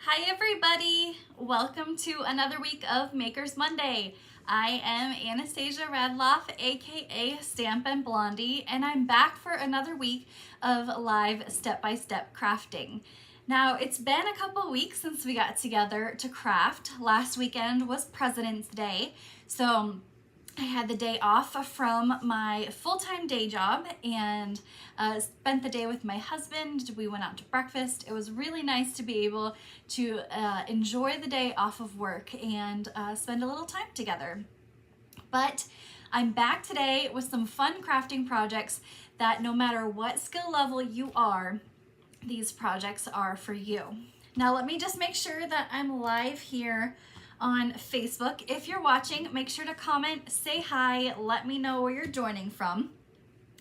Hi everybody! Welcome to another week of Makers Monday. I am Anastasia Radloff, aka Stampin' Blondie, and I'm back for another week of live step-by-step crafting. Now, it's been a couple weeks since we got together to craft. Last weekend was President's Day, so I had the day off from my full-time day job and spent the day with my husband. We went out to breakfast. It was really nice to be able to enjoy the day off of work and spend a little time together. But I'm back today with some fun crafting projects that no matter what skill level you are, these projects are for you. Now let me just make sure that I'm live here on Facebook. If you're watching, make sure to comment, say hi, let me know where you're joining from.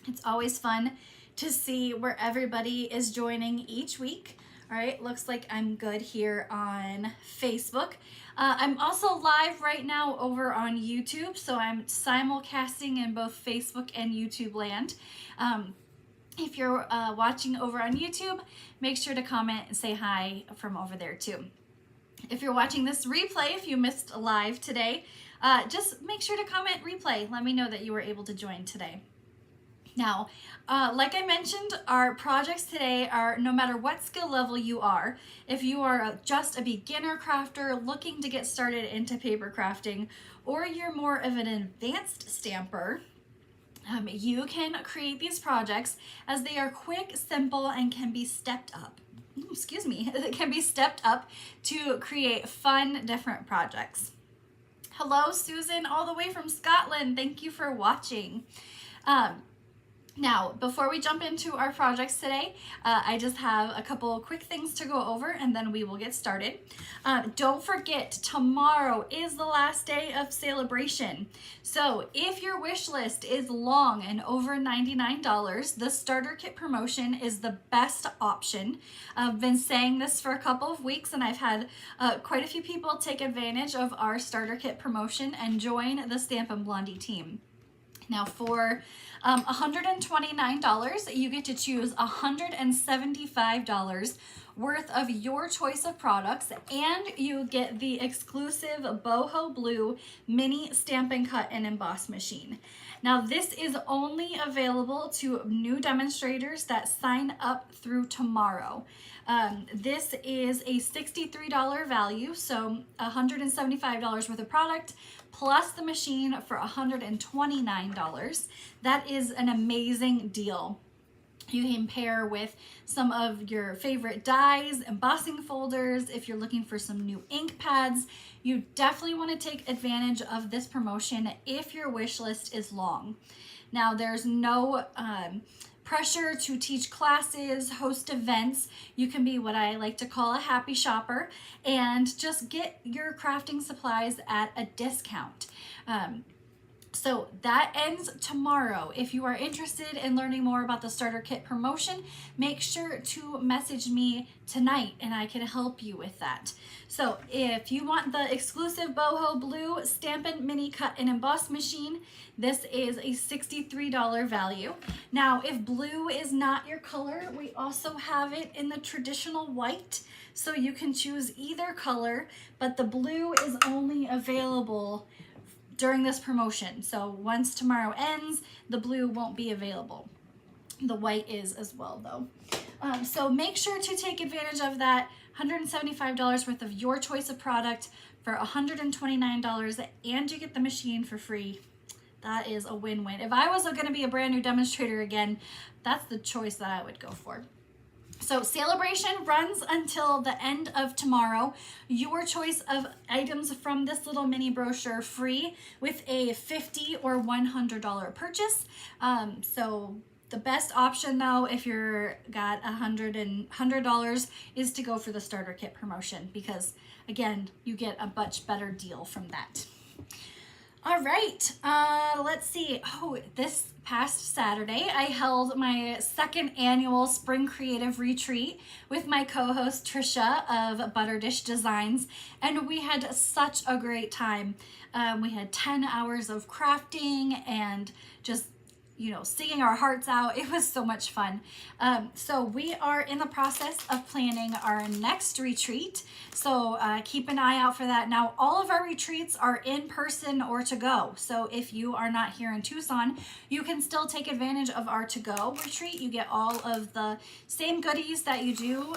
It's always fun to see where everybody is joining each week. All right, looks like I'm good here on Facebook. I'm also live right now over on YouTube, so I'm simulcasting in both Facebook and YouTube land. If you're watching over on YouTube, make sure to comment and say hi from over there too. If you're watching this replay, if you missed live today, just make sure to comment replay. Let me know that you were able to join today. Now, like I mentioned, our projects today are no matter what skill level you are. If you are just a beginner crafter looking to get started into paper crafting, or you're more of an advanced stamper, you can create these projects as they are quick, simple, and can be stepped up. It can be stepped up to create fun, different projects. Hello, Susan, all the way from Scotland. Thank you for watching. Now, before we jump into our projects today, I just have a couple quick things to go over and then we will get started. Don't forget, tomorrow is the last day of celebration. So if your wish list is long and over $99, the starter kit promotion is the best option. I've been saying this for a couple of weeks and I've had quite a few people take advantage of our starter kit promotion and join the Stampin' Blondie team. Now for $129, you get to choose $175 worth of your choice of products, and you get the exclusive Boho Blue Mini Stampin' Cut and Emboss machine. Now this is only available to new demonstrators that sign up through tomorrow. This is a $63 value, so $175 worth of product plus the machine for $129. That is an amazing deal. You can pair with some of your favorite dies, embossing folders. If you're looking for some new ink pads, you definitely want to take advantage of this promotion if your wish list is long. Now, there's no pressure to teach classes, host events. You can be what I like to call a happy shopper and just get your crafting supplies at a discount. So that ends tomorrow. If you are interested in learning more about the starter kit promotion, make sure to message me tonight and I can help you with that. So if you want the exclusive Boho Blue Stampin' Mini Cut and Emboss machine, this is a $63 value. Now, if blue is not your color, we also have it in the traditional white. So you can choose either color, but the blue is only available during this promotion. So once tomorrow ends, the blue won't be available. The white is as well though. So make sure to take advantage of that $175 worth of your choice of product for $129, and you get the machine for free. That is a win-win. If I was going to be a brand new demonstrator again, that's the choice that I would go for. So celebration runs until the end of tomorrow. Your choice of items from this little mini brochure free with a $50 or $100 purchase. So the best option though, if you're got $100 is to go for the starter kit promotion, because again, you get a much better deal from that. All right, let's see. Oh, this past Saturday, I held my second annual Spring Creative Retreat with my co-host Trisha of Butter Dish Designs, and we had such a great time. We had 10 hours of crafting and just you know, singing our hearts out. It was so much fun. So we are in the process of planning our next retreat. So keep an eye out for that. Now, all of our retreats are in person or to go. So if you are not here in Tucson, you can still take advantage of our to go retreat. You get all of the same goodies that you do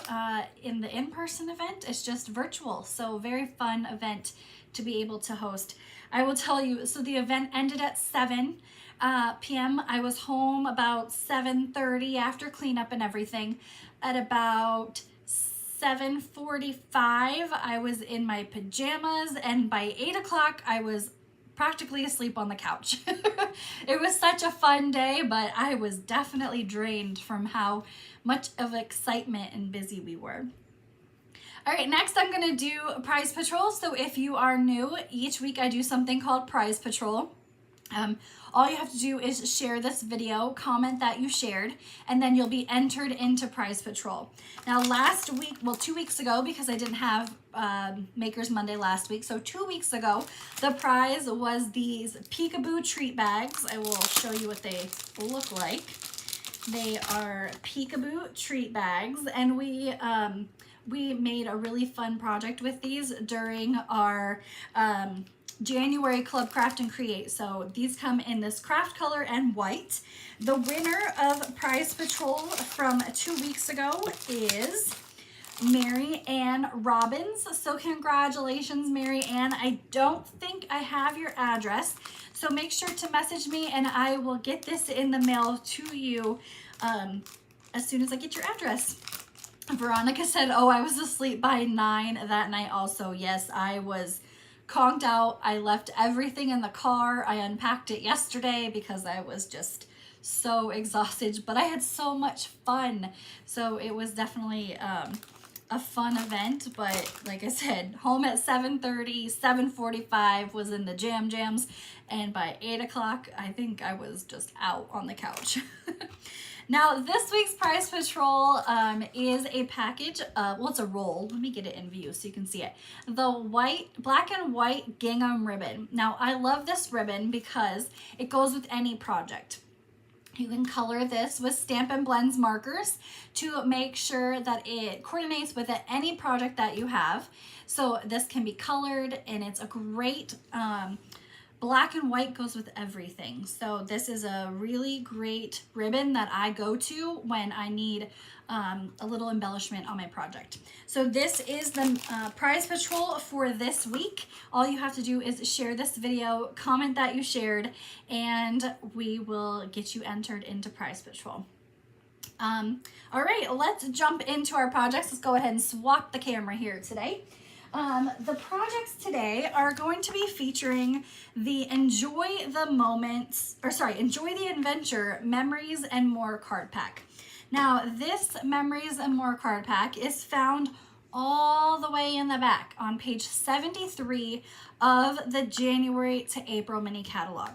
in the in-person event. It's just virtual. So very fun event to be able to host. I will tell you, so the event ended at 7 p.m. I was home about 7:30 after cleanup and everything. At about 7:45, I was in my pajamas, and by 8 o'clock, I was practically asleep on the couch. It was such a fun day, but I was definitely drained from how much of excitement and busy we were. All right, next I'm gonna do Prize Patrol. So if you are new, each week I do something called Prize Patrol. All you have to do is share this video, comment that you shared, and then you'll be entered into Prize Patrol. Now last week, well 2 weeks ago, because I didn't have Makers Monday last week, so 2 weeks ago, the prize was these Peekaboo treat bags. I will show you what they look like. They are Peekaboo treat bags, and we made a really fun project with these during our January Club Craft and Create. So these come in this craft color and white. The winner of Prize Patrol from 2 weeks ago is Mary Ann Robbins. So congratulations, Mary Ann. I don't think I have your address, so make sure to message me and I will get this in the mail to you as soon as I get your address. Veronica said, oh, I was asleep by 9 that night also. Yes, I was conked out. I left everything in the car. I unpacked it yesterday because I was just so exhausted, but I had so much fun. So it was definitely a fun event, but like I said, home at 7:30, 7:45 was in the jams, and by 8 o'clock, I think I was just out on the couch. Now, this week's Prize Patrol is a package, well, it's a roll. Let me get it in view so you can see it. The black and white gingham ribbon. Now, I love this ribbon because it goes with any project. You can color this with Stampin' Blends markers to make sure that it coordinates with any project that you have. So this can be colored, and it's a great, black and white goes with everything. So this is a really great ribbon that I go to when I need a little embellishment on my project. So this is the Prize Patrol for this week. All you have to do is share this video, comment that you shared, and we will get you entered into Prize Patrol. All right, let's jump into our projects. Let's go ahead and swap the camera here today. The projects today are going to be featuring the Enjoy the Adventure Memories and More card pack. Now, this Memories and More card pack is found all the way in the back on page 73 of the January to April mini catalog.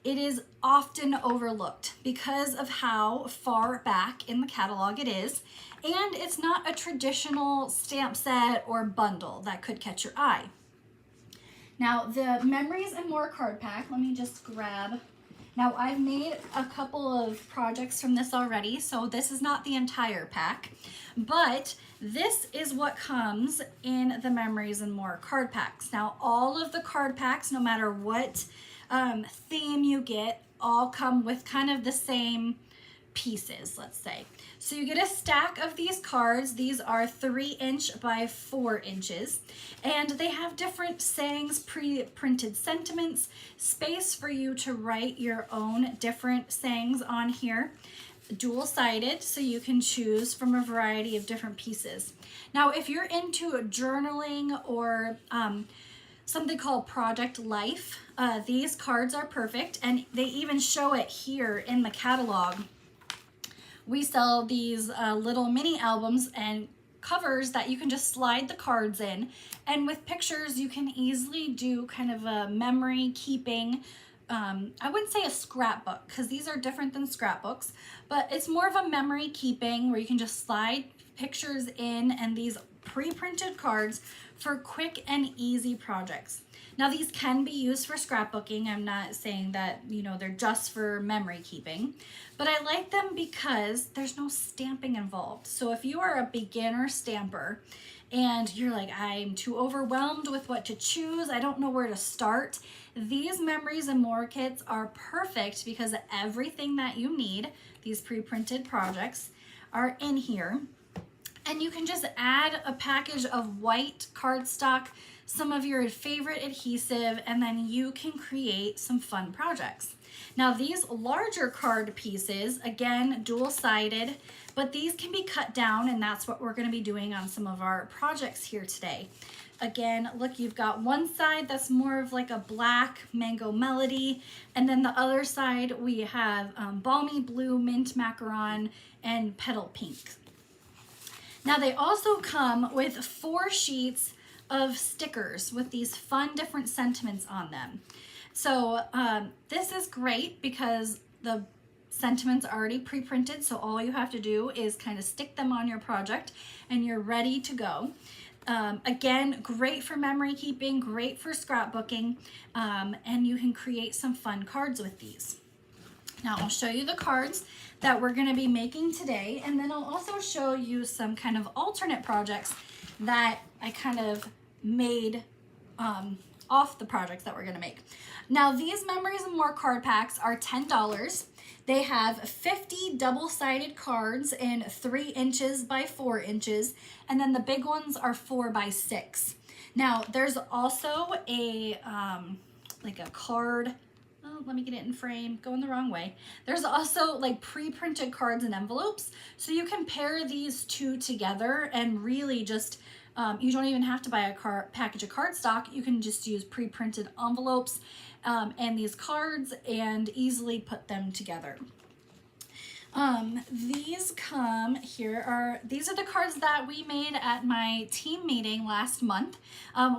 It is often overlooked because of how far back in the catalog it is, and it's not a traditional stamp set or bundle that could catch your eye. Now, the Memories and More card pack, let me just grab. Now, I've made a couple of projects from this already, so this is not the entire pack, but this is what comes in the Memories and More card packs. Now, all of the card packs, no matter what theme you get, all come with kind of the same pieces, let's say. So you get a stack of these cards. These are 3" by 4 inches, and they have different sayings, pre-printed sentiments, space for you to write your own different sayings on here. Dual-sided, so you can choose from a variety of different pieces. Now, if you're into journaling or something called Project Life, these cards are perfect, and they even show it here in the catalog. We sell these little mini albums and covers that you can just slide the cards in, and with pictures you can easily do kind of a memory keeping. I wouldn't say a scrapbook because these are different than scrapbooks, but it's more of a memory keeping where you can just slide pictures in, and these pre-printed cards for quick and easy projects. Now these can be used for scrapbooking. I'm not saying that, you know, they're just for memory keeping, but I like them because there's no stamping involved. So if you are a beginner stamper and you're like, I'm too overwhelmed with what to choose, I don't know where to start, these Memories and More kits are perfect because everything that you need, these pre-printed projects, are in here. And you can just add a package of white cardstock, some of your favorite adhesive, and then you can create some fun projects. Now these larger card pieces, again, dual-sided, but these can be cut down, and that's what we're going to be doing on some of our projects here today. Again, look, you've got one side that's more of like a black mango melody, and then the other side we have balmy blue, mint macaron, and petal pink. Now they also come with 4 sheets of stickers with these fun different sentiments on them. So this is great because the sentiments are already pre-printed, so all you have to do is kind of stick them on your project and you're ready to go. Again, great for memory keeping, great for scrapbooking, and you can create some fun cards with these. Now I'll show you the cards that we're going to be making today, and then I'll also show you some kind of alternate projects that I kind of made off the projects that we're going to make. Now these Memories and More card packs are $10. They have 50 double-sided cards in 3 inches by 4 inches, and then the big ones are 4 by 6. Now there's also a like a card. Oh, let me get it in frame, going the wrong way. There's also like pre-printed cards and envelopes. So you can pair these two together and really just, you don't even have to buy a package of cardstock. You can just use pre-printed envelopes and these cards and easily put them together. These are the cards that we made at my team meeting last month.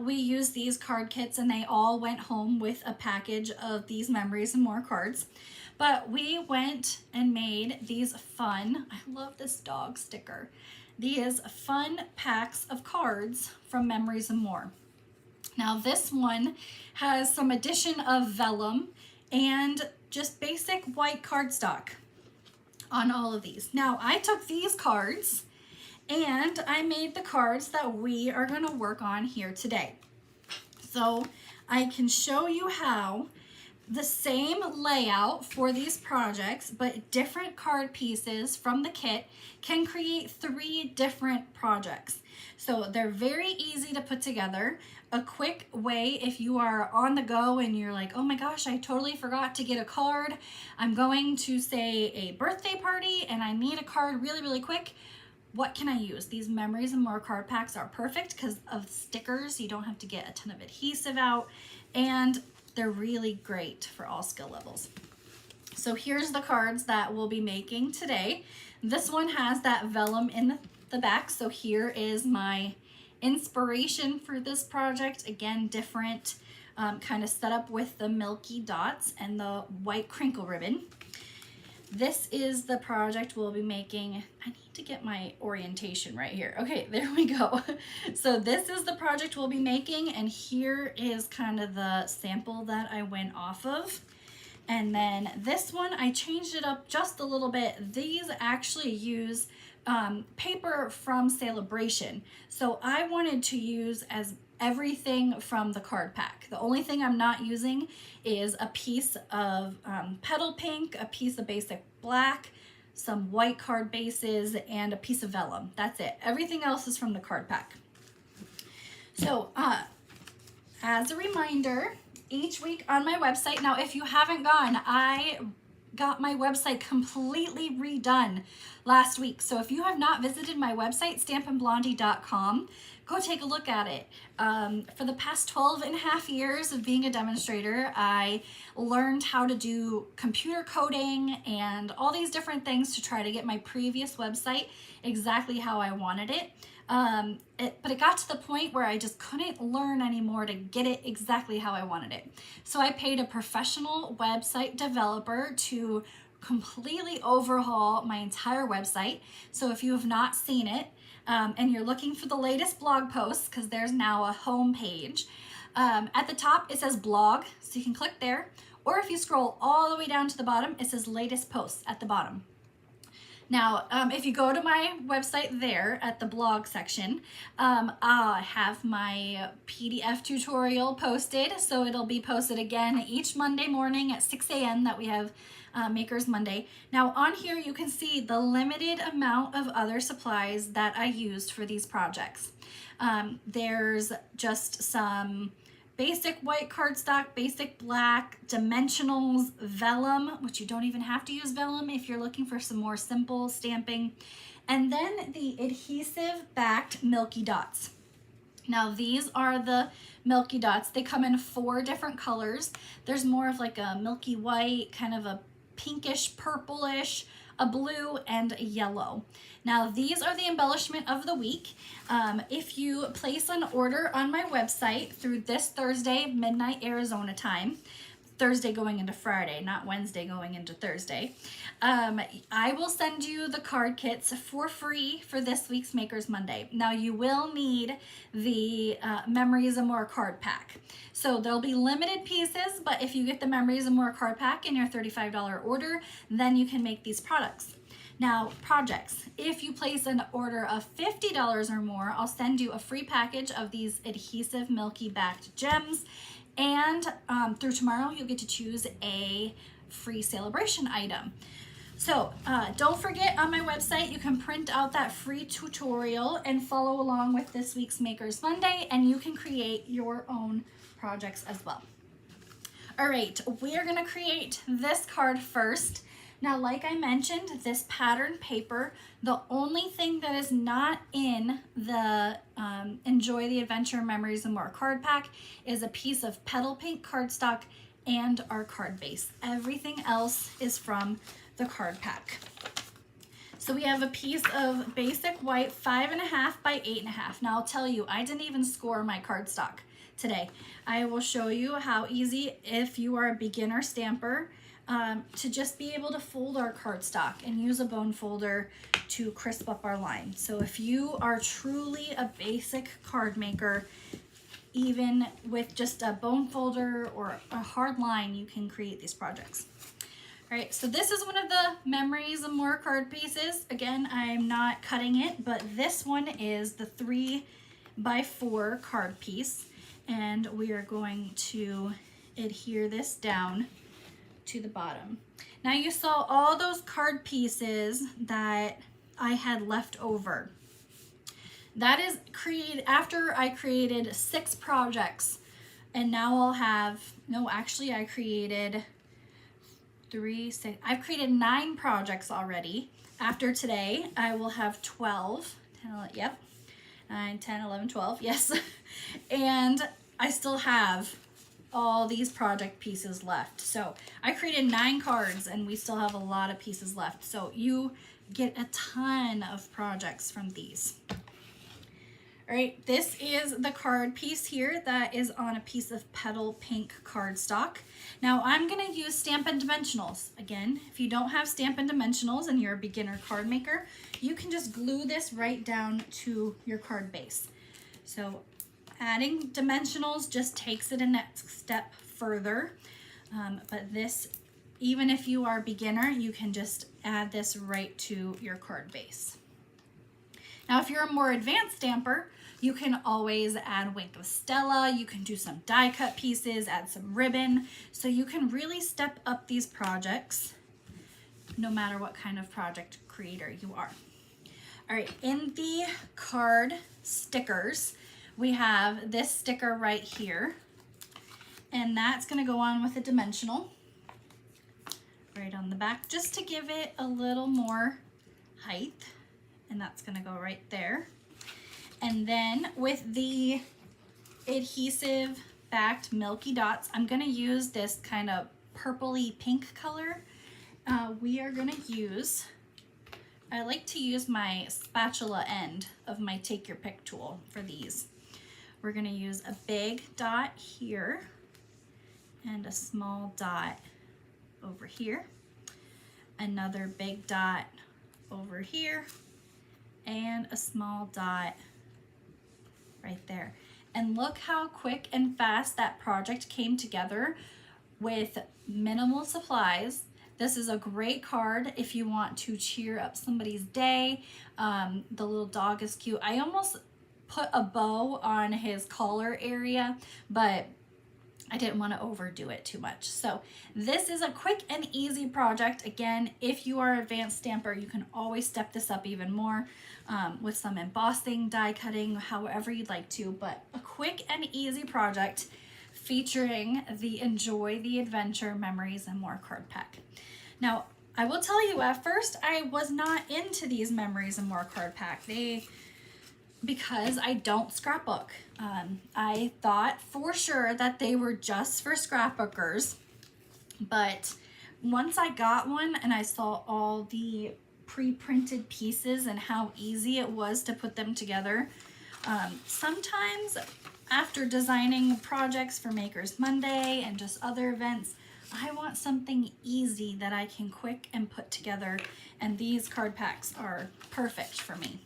We used these card kits and they all went home with a package of these Memories and More cards. But we went and made these fun, I love this dog sticker, these fun packs of cards from Memories and More. Now this one has some addition of vellum and just basic white cardstock on all of these. Now I took these cards and I made the cards that we are going to work on here today. So I can show you how the same layout for these projects, but different card pieces from the kit can create 3 different projects. So they're very easy to put together. A quick way if you are on the go and you're like, oh my gosh, I totally forgot to get a card. I'm going to say a birthday party and I need a card really, really quick. What can I use? These Memories and More card packs are perfect because of stickers. You don't have to get a ton of adhesive out, and they're really great for all skill levels. So here's the cards that we'll be making today. This one has that vellum in the back. So here is my inspiration for this project. Again, different kind of setup with the milky dots and the white crinkle ribbon. This is the project we'll be making. I need to get my orientation right here. Okay, there we go. So this is the project we'll be making, and here is kind of the sample that I went off of. And then this one, I changed it up just a little bit. These actually use paper from Celebration. So I wanted to use as everything from the card pack. The only thing I'm not using is a piece of petal pink, a piece of basic black, some white card bases, and a piece of vellum. That's it. Everything else is from the card pack. So as a reminder, each week on my website, now if you haven't gone, I got my website completely redone last week. So if you have not visited my website, stampinblondie.com, go take a look at it. For the past 12 and a half years of being a demonstrator, I learned how to do computer coding and all these different things to try to get my previous website exactly how I wanted it. But it got to the point where I just couldn't learn anymore to get it exactly how I wanted it. So I paid a professional website developer to completely overhaul my entire website. So if you have not seen it, and you're looking for the latest blog posts, because there's now a home page, at the top it says blog, so you can click there. Or if you scroll all the way down to the bottom, it says latest posts at the bottom. Now, if you go to my website there at the blog section, I have my PDF tutorial posted. So it'll be posted again each Monday morning at 6 a.m. that we have Makers Monday. Now on here, you can see the limited amount of other supplies that I used for these projects. There's just some basic white cardstock, basic black, dimensionals, vellum, which you don't even have to use vellum if you're looking for some more simple stamping, and then the adhesive backed Milky Dots. Now these are the Milky Dots. They come in 4 different colors. There's more of like a milky white, kind of a pinkish, purplish, a blue, and a yellow. Now these are the embellishment of the week. If you place an order on my website through this Thursday, midnight Arizona time, Thursday going into Friday, not Wednesday going into Thursday, I will send you the card kits for free for this week's Makers Monday. Now you will need the Memories and More card pack. So there'll be limited pieces, but if you get the Memories and More card pack in your $35 order, then you can make these products. Now, projects. If you place an order of $50 or more, I'll send you a free package of these adhesive Milky backed gems. And through tomorrow, you'll get to choose a free celebration item. So don't forget, on my website, you can print out that free tutorial and follow along with this week's Makers Monday, and you can create your own projects as well. All right, we are gonna create this card first. Now, like I mentioned, this pattern paper, the only thing that is not in the Enjoy the Adventure Memories and More card pack is a piece of petal pink cardstock and our card base. Everything else is from the card pack. So we have a piece of basic white 5.5 by 8.5. Now I'll tell you, I didn't even score my cardstock today. I will show you how easy, if you are a beginner stamper, to just be able to fold our cardstock and use a bone folder to crisp up our line. So if you are truly a basic card maker, even with just a bone folder or a hard line, you can create these projects. All right, so this is one of the Memories and More card pieces. Again, I'm not cutting it, but this one is the 3x4 card piece, and we are going to adhere this down to the bottom. Now you saw all those card pieces that I had left over. That is created after I created 6 projects, and now I'll have, no, actually I created 3, 6, I've created 9 projects already. After today, I will have 12, 10, 11, yep, 9, 10, 11, 12, yes. And I still have all these project pieces left. So I created 9 cards and we still have a lot of pieces left. So you get a ton of projects from these. All right, this is the card piece here that is on a piece of petal pink cardstock. Now I'm gonna use Stampin' Dimensionals. Again, if you don't have Stampin' Dimensionals and you're a beginner card maker, you can just glue this right down to your card base. So adding dimensionals just takes it a next step further. But this, even if you are a beginner, you can just add this right to your card base. Now, if you're a more advanced stamper, you can always add Wink of Stella. You can do some die cut pieces, add some ribbon. So you can really step up these projects no matter what kind of project creator you are. All right, in the card stickers, we have this sticker right here, and that's gonna go on with a dimensional right on the back, just to give it a little more height, and that's gonna go right there. And then with the adhesive backed Milky Dots, I'm gonna use this kind of purpley pink color. We are gonna use, I like to use my spatula end of my Take Your Pick tool for these. We're gonna use a big dot here and a small dot over here, another big dot over here, and a small dot right there. And look how quick and fast that project came together with minimal supplies. This is a great card if you want to cheer up somebody's day. The little dog is cute. I almost put a bow on his collar area, but I didn't want to overdo it too much. So this is a quick and easy project. Again, if you are an advanced stamper, you can always step this up even more with some embossing, die cutting, however you'd like to, but a quick and easy project featuring the Enjoy the Adventure Memories and More card pack. Now, I will tell you, at first I was not into these Memories and More card pack. Because I don't scrapbook. I thought for sure that they were just for scrapbookers, but once I got one and I saw all the pre-printed pieces and how easy it was to put them together, sometimes after designing projects for Makers Monday and just other events, I want something easy that I can quick and put together, and these card packs are perfect for me.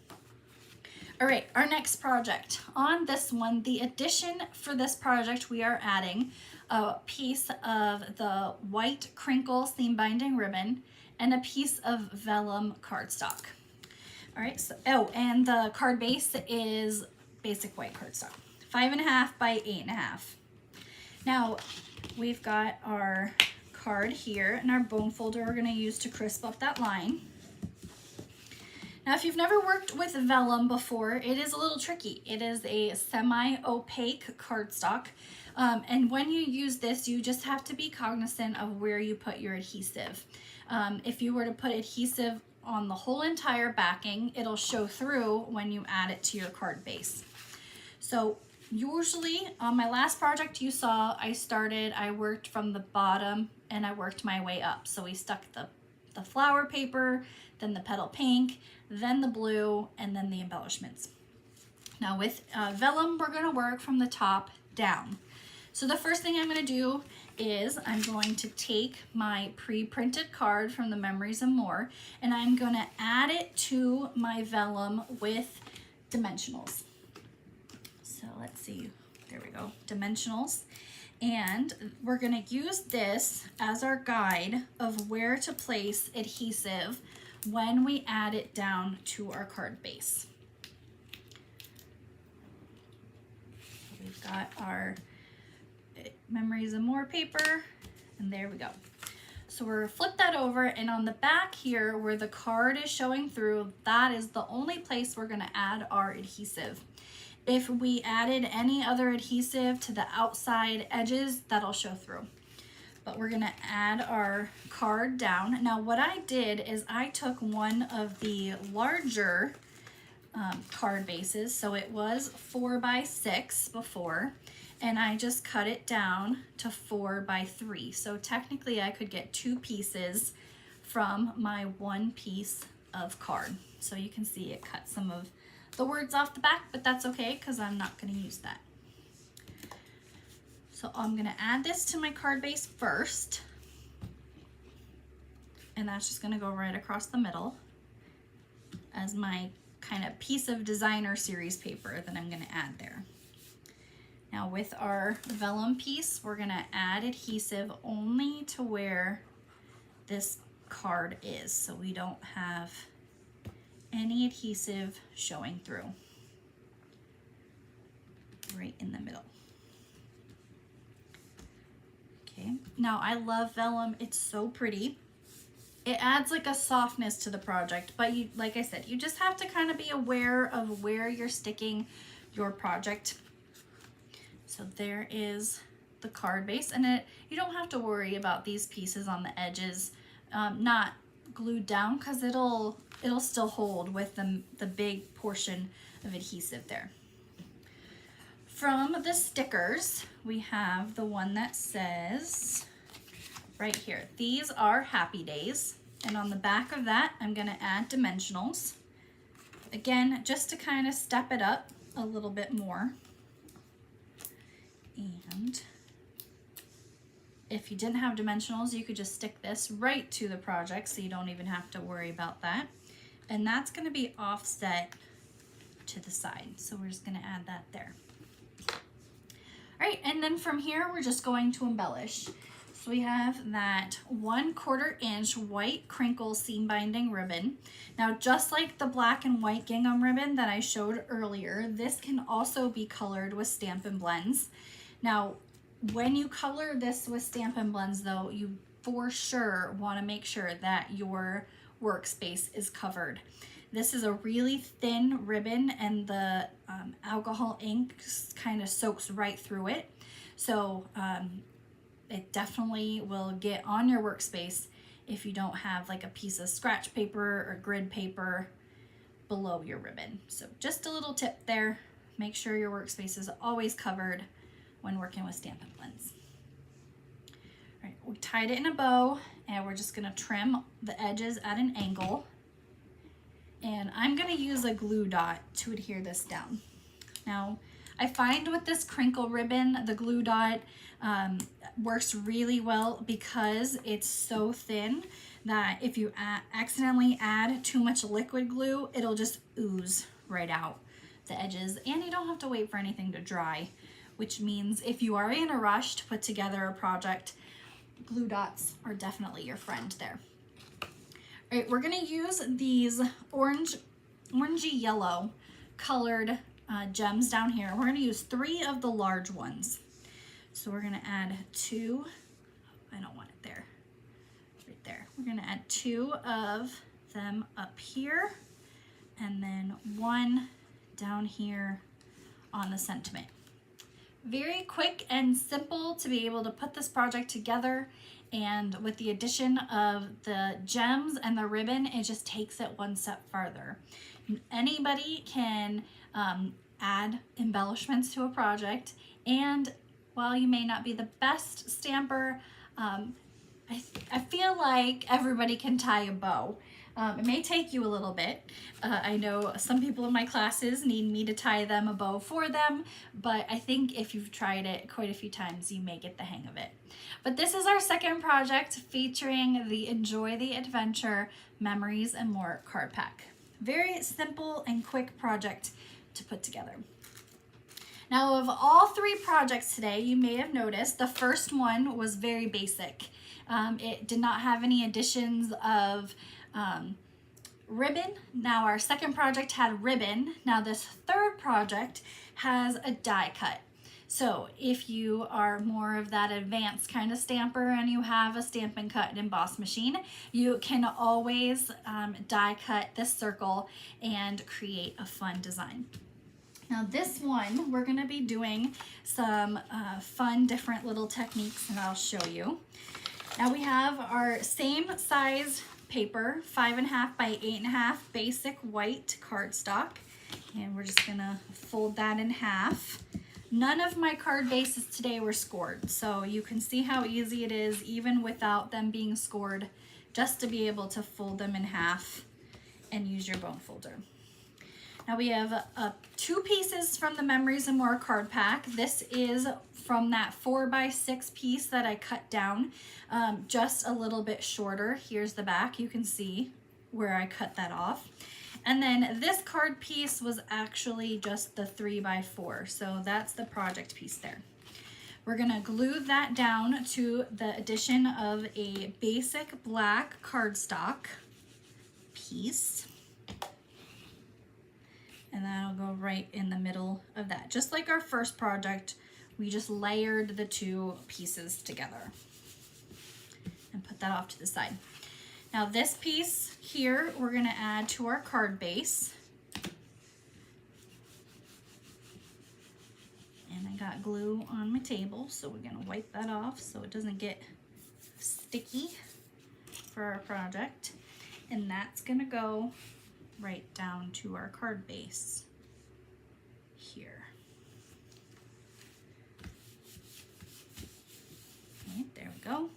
All right, our next project. On this one, the addition for this project, we are adding a piece of the white crinkle seam binding ribbon and a piece of vellum cardstock. All right, so, and the card base is basic white cardstock, 5.5 by 8.5. Now, we've got our card here and our bone folder we're gonna use to crisp up that line. Now, if you've never worked with vellum before, it is a little tricky. It is a semi-opaque cardstock, and when you use this, you just have to be cognizant of where you put your adhesive. If you were to put adhesive on the whole entire backing, it'll show through when you add it to your card base. So usually, on my last project you saw, I worked from the bottom and I worked my way up. So we stuck the flower paper, then the petal pink, then the blue, and then the embellishments. Now with vellum, we're gonna work from the top down. So the first thing I'm gonna do is I'm going to take my pre-printed card from the Memories and More, and I'm gonna add it to my vellum with dimensionals. So let's see, there we go, dimensionals. And we're gonna use this as our guide of where to place adhesive when we add it down to our card base. So we've got our Memories and More paper, and there we go. So we're gonna flip that over, and on the back here where the card is showing through, that is the only place we're gonna add our adhesive. If we added any other adhesive to the outside edges, that'll show through. But we're gonna add our card down. Now what I did is I took one of the larger card bases, so it was 4 by 6 before, and I just cut it down to 4 by 3. So technically I could get 2 pieces from my 1 piece of card. So you can see it cut some of the words off the back, but that's okay because I'm not going to use that. So I'm going to add this to my card base first, and that's just going to go right across the middle as my kind of piece of designer series paper that I'm going to add there. Now with our vellum piece, we're going to add adhesive only to where this card is, so we don't have any adhesive showing through, right in the middle. Okay, now I love vellum, it's so pretty. It adds like a softness to the project, but you, like I said, you just have to kind of be aware of where you're sticking your project. So there is the card base, and you don't have to worry about these pieces on the edges not glued down, because it'll still hold with the big portion of adhesive there. From the stickers, we have the one that says right here, these are happy days, and on the back of that I'm going to add dimensionals, again just to kind of step it up a little bit more. And if you didn't have dimensionals, you could just stick this right to the project, so you don't even have to worry about that. and that's going to be offset to the side. So we're just going to add that there. All right, and then from here, we're just going to embellish. So we have that 1/4 inch white crinkle seam binding ribbon. Now, just like the black and white gingham ribbon that I showed earlier, this can also be colored with Stampin' Blends. Now, when you color this with Stampin' Blends though, you for sure want to make sure that your workspace is covered. This is a really thin ribbon, and the alcohol ink kind of soaks right through it. So it definitely will get on your workspace if you don't have like a piece of scratch paper or grid paper below your ribbon. So just a little tip there, make sure your workspace is always covered when working with Stampin' Blends. All right, we tied it in a bow, and we're just gonna trim the edges at an angle. And I'm gonna use a glue dot to adhere this down. Now, I find with this crinkle ribbon, the glue dot works really well because it's so thin that if you accidentally add too much liquid glue, it'll just ooze right out the edges, and you don't have to wait for anything to dry, which means if you are in a rush to put together a project, glue dots are definitely your friend there. All right, we're gonna use these orangey yellow colored gems down here. We're gonna use 3 of the large ones. So we're gonna add 2, I don't want it there, right there. We're gonna add 2 of them up here, and then 1 down here on the sentiment. Very quick and simple to be able to put this project together, and with the addition of the gems and the ribbon, it just takes it one step farther. Anybody can add embellishments to a project, and while you may not be the best stamper, I feel like everybody can tie a bow. It may take you a little bit. I know some people in my classes need me to tie them a bow for them, but I think if you've tried it quite a few times, you may get the hang of it. But this is our second project featuring the Enjoy the Adventure Memories and More card pack. Very simple and quick project to put together. Now, of all 3 projects today, you may have noticed the first one was very basic. It did not have any additions of ribbon. Now our second project had ribbon. Now this third project has a die cut. So if you are more of that advanced kind of stamper and you have a Stampin' Cut and Emboss machine, you can always die cut this circle and create a fun design. Now this one, we're gonna be doing some fun different little techniques, and I'll show you. Now we have our same size paper, 5.5 by 8.5 basic white cardstock, and we're just gonna fold that in half. None of my card bases today were scored, so you can see how easy it is even without them being scored, just to be able to fold them in half and use your bone folder. Now we have 2 pieces from the Memories and More card pack. This is from that 4x6 piece that I cut down, just a little bit shorter. Here's the back. You can see where I cut that off. And then this card piece was actually just the 3x4. So that's the project piece there. We're gonna glue that down to the addition of a basic black cardstock piece. And that'll go right in the middle of that. Just like our first project, we just layered the 2 pieces together and put that off to the side. Now this piece here, we're gonna add to our card base. And I got glue on my table, so we're gonna wipe that off so it doesn't get sticky for our project. And that's gonna go right down to our card base here. Okay, there we go.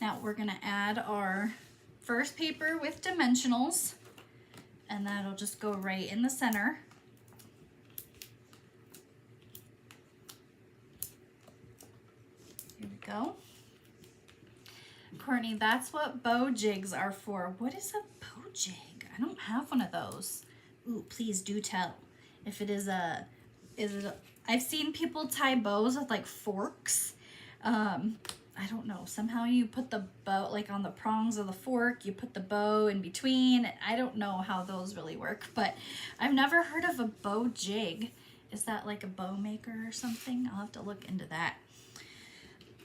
Now we're gonna add our first paper with dimensionals, and that'll just go right in the center. Here we go. Courtney, that's what bow jigs are for. What is a bow jig? I don't have one of those. Ooh, please do tell. If it is I've seen people tie bows with like forks. I don't know. Somehow you put the bow like on the prongs of the fork, you put the bow in between. I don't know how those really work, but I've never heard of a bow jig. Is that like a bow maker or something? I'll have to look into that.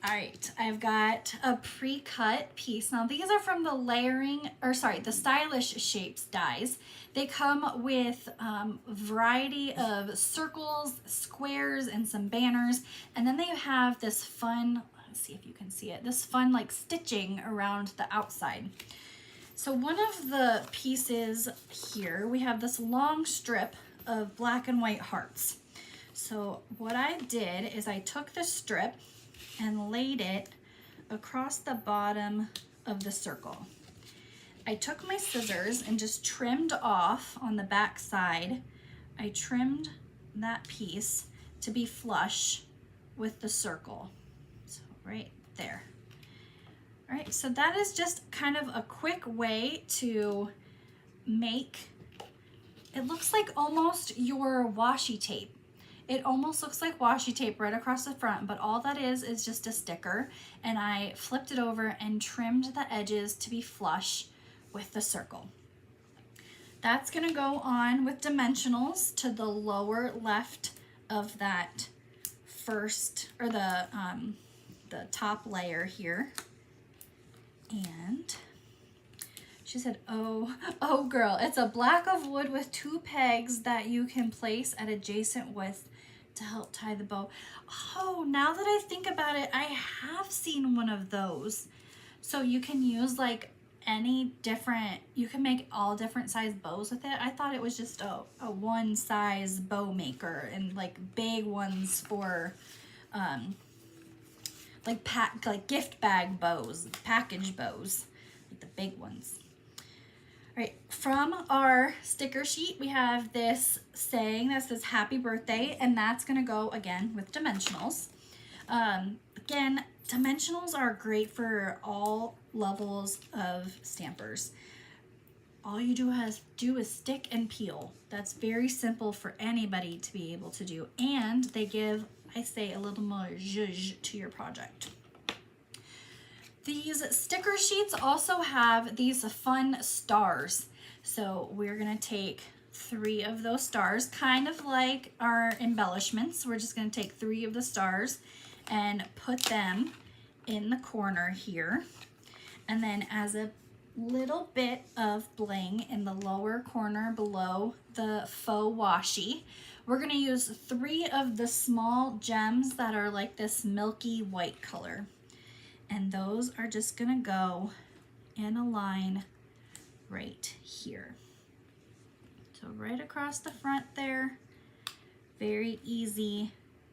All right, I've got a pre-cut piece. Now these are from the Stylish Shapes dies. They come with a variety of circles, squares, and some banners. And then they have this fun, let's see if you can see it, this fun like stitching around the outside. So one of the pieces here, we have this long strip of black and white hearts. So what I did is I took the strip and laid it across the bottom of the circle. I took my scissors and just trimmed off on the back side. I trimmed that piece to be flush with the circle. So right there. All right, so that is just kind of a quick way to make, it looks like almost your washi tape. It almost looks like washi tape right across the front, but all that is just a sticker, and I flipped it over and trimmed the edges to be flush with the circle. That's gonna go on with dimensionals to the lower left of that first, or the top layer here. And she said, oh girl, it's a block of wood with 2 pegs that you can place at adjacent width to help tie the bow. Oh, now that I think about it, I have seen one of those. So you can use like any different, you can make all different size bows with it. I thought it was just a one size bow maker, and like big ones for like gift bag bows, package bows, like the big ones. All right, from our sticker sheet, we have this saying that says happy birthday, and that's gonna go again with dimensionals. Again, dimensionals are great for all levels of stampers. All you do is stick and peel. That's very simple for anybody to be able to do, and they give, I say, a little more zhuzh to your project. These sticker sheets also have these fun stars. So we're gonna take 3 of those stars, kind of like our embellishments. We're just gonna take 3 of the stars and put them in the corner here. And then as a little bit of bling in the lower corner below the faux washi, we're gonna use 3 of the small gems that are like this milky white color. And those are just gonna go in a line right here. So right across the front there, very easy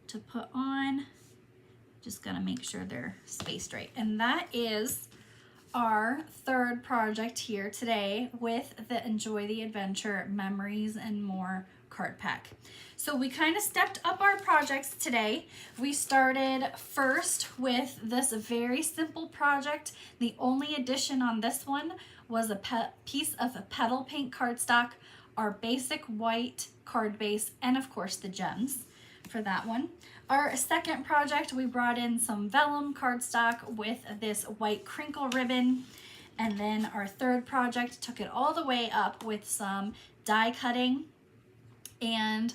to put on. Just gotta make sure they're spaced right. And that is our 3rd project here today with the Enjoy the Adventure Memories and More card pack. So we kind of stepped up our projects today. We started first with this very simple project. The only addition on this one was a piece of petal paint cardstock, our basic white card base, and of course the gems for that one. Our second project, we brought in some vellum cardstock with this white crinkle ribbon. And then our 3rd project took it all the way up with some die cutting and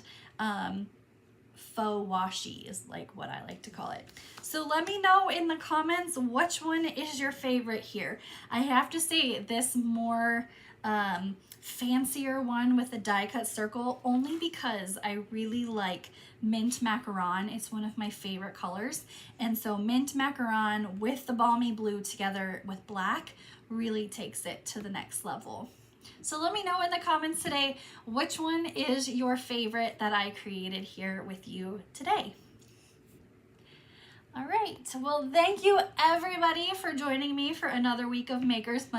faux washi is like what I like to call it. So let me know in the comments which one is your favorite here. I have to say this more fancier one with the die cut circle, only because I really like mint macaron. It's one of my favorite colors, and so mint macaron with the balmy blue together with black really takes it to the next level. So let me know in the comments today which one is your favorite that I created here with you today. All right, well, thank you everybody for joining me for another week of Makers Monday.